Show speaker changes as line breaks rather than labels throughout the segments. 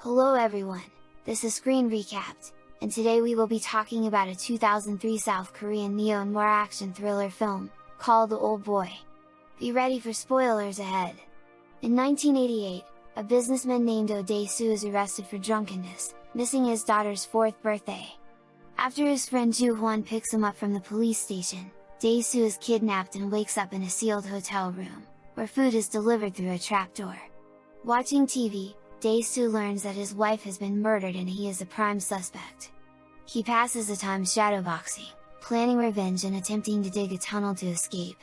Hello everyone, this is Screen Recapped, and today we will be talking about a 2003 South Korean neo-noir action thriller film, called The Old Boy. Be ready for spoilers ahead! In 1988, a businessman named Dae-su is arrested for drunkenness, missing his daughter's 4th birthday. After his friend Joo-hwan picks him up from the police station, Dae-su is kidnapped and wakes up in a sealed hotel room, where food is delivered through a trapdoor. Watching TV, Dae-su learns that his wife has been murdered and he is the prime suspect. He passes the time shadowboxing, planning revenge and attempting to dig a tunnel to escape.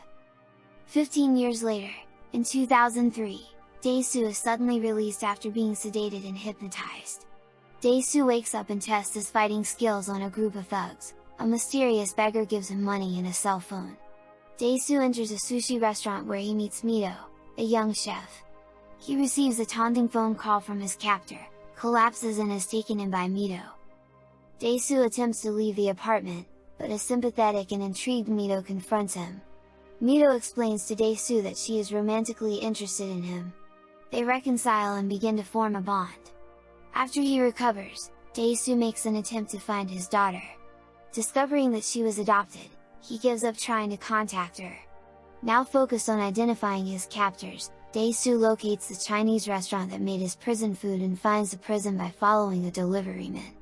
15 years later, in 2003, Dae-su is suddenly released after being sedated and hypnotized. Dae-su wakes up and tests his fighting skills on a group of thugs. A mysterious beggar gives him money and a cell phone. Dae-su enters a sushi restaurant where he meets Mito, a young chef. He receives a taunting phone call from his captor, collapses and is taken in by Mito. Dae-su attempts to leave the apartment, but a sympathetic and intrigued Mito confronts him. Mito explains to Dae-su that she is romantically interested in him. They reconcile and begin to form a bond. After he recovers, Dae-su makes an attempt to find his daughter. Discovering that she was adopted, he gives up trying to contact her. Now focused on identifying his captors, Dae-su locates the Chinese restaurant that made his prison food and finds the prison by following a deliveryman.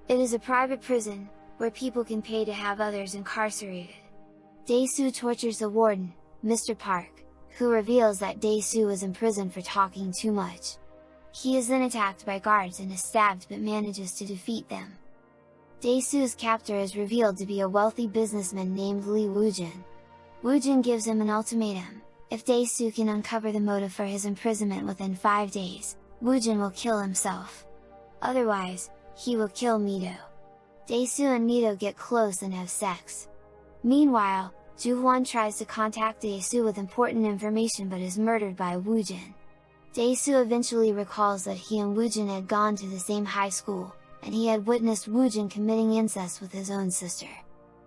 It is a private prison, where people can pay to have others incarcerated. Dae-su tortures the warden, Mr. Park, who reveals that Dae-su was in prison for talking too much. He is then attacked by guards and is stabbed but manages to defeat them. Dae-su's captor is revealed to be a wealthy businessman named Lee Woo-jin. Woo-jin gives him an ultimatum: if Dae-su can uncover the motive for his imprisonment within 5 days, Woo-jin will kill himself. Otherwise, he will kill Mito. Dae-su and Mito get close and have sex. Meanwhile, Joo-hwan tries to contact Dae-su with important information but is murdered by Woo-jin. Dae-su eventually recalls that he and Woo-jin had gone to the same high school, and he had witnessed Woo-jin committing incest with his own sister.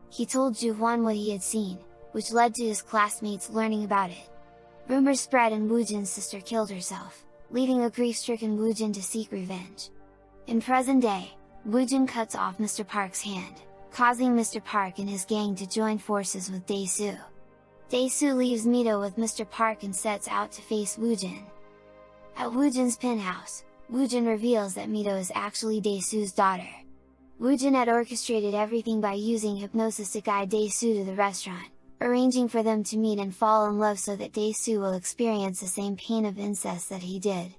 He told Joo-hwan what he had seen, which led to his classmates learning about it. Rumors spread and Woo-jin's sister killed herself, leaving a grief-stricken Woo-jin to seek revenge. In present day, Woo-jin cuts off Mr. Park's hand, causing Mr. Park and his gang to join forces with Dae-su. Dae-su leaves Mito with Mr. Park and sets out to face Woo-jin. At Woo-jin's penthouse, Woo-jin reveals that Mito is actually Dae-su's daughter. Woo-jin had orchestrated everything by using hypnosis to guide Dae-su to the restaurant, arranging for them to meet and fall in love so that Dae-su will experience the same pain of incest that he did.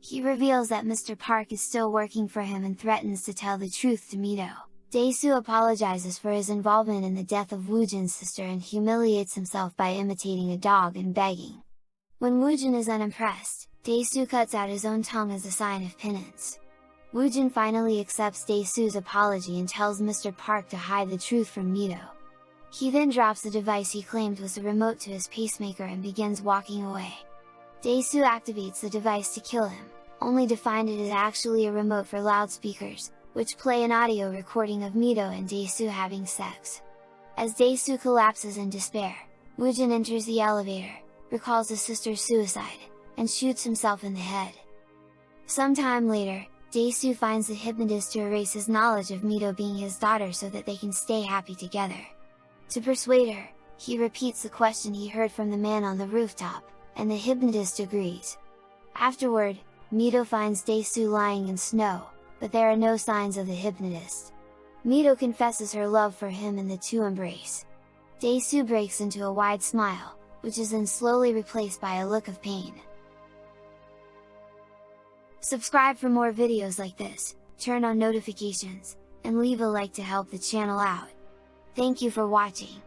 He reveals that Mr. Park is still working for him and threatens to tell the truth to Mito. Dae-su apologizes for his involvement in the death of Woo-jin's sister and humiliates himself by imitating a dog and begging. When Woo-jin is unimpressed, Dae-su cuts out his own tongue as a sign of penance. Woo-jin finally accepts Dae-su's apology and tells Mr. Park to hide the truth from Mito. He then drops the device he claimed was the remote to his pacemaker and begins walking away. Dae-su activates the device to kill him, only to find it is actually a remote for loudspeakers, which play an audio recording of Mito and Dae-su having sex. As Dae-su collapses in despair, Woo-jin enters the elevator, recalls his sister's suicide, and shoots himself in the head. Sometime later, Dae-su finds the hypnotist to erase his knowledge of Mito being his daughter so that they can stay happy together. To persuade her, he repeats the question he heard from the man on the rooftop, and the hypnotist agrees. Afterward, Mito finds Dae-su lying in snow, but there are no signs of the hypnotist. Mito confesses her love for him and the two embrace. Dae-su breaks into a wide smile, which is then slowly replaced by a look of pain. Subscribe for more videos like this, turn on notifications, and leave a like to help the channel out. Thank you for watching.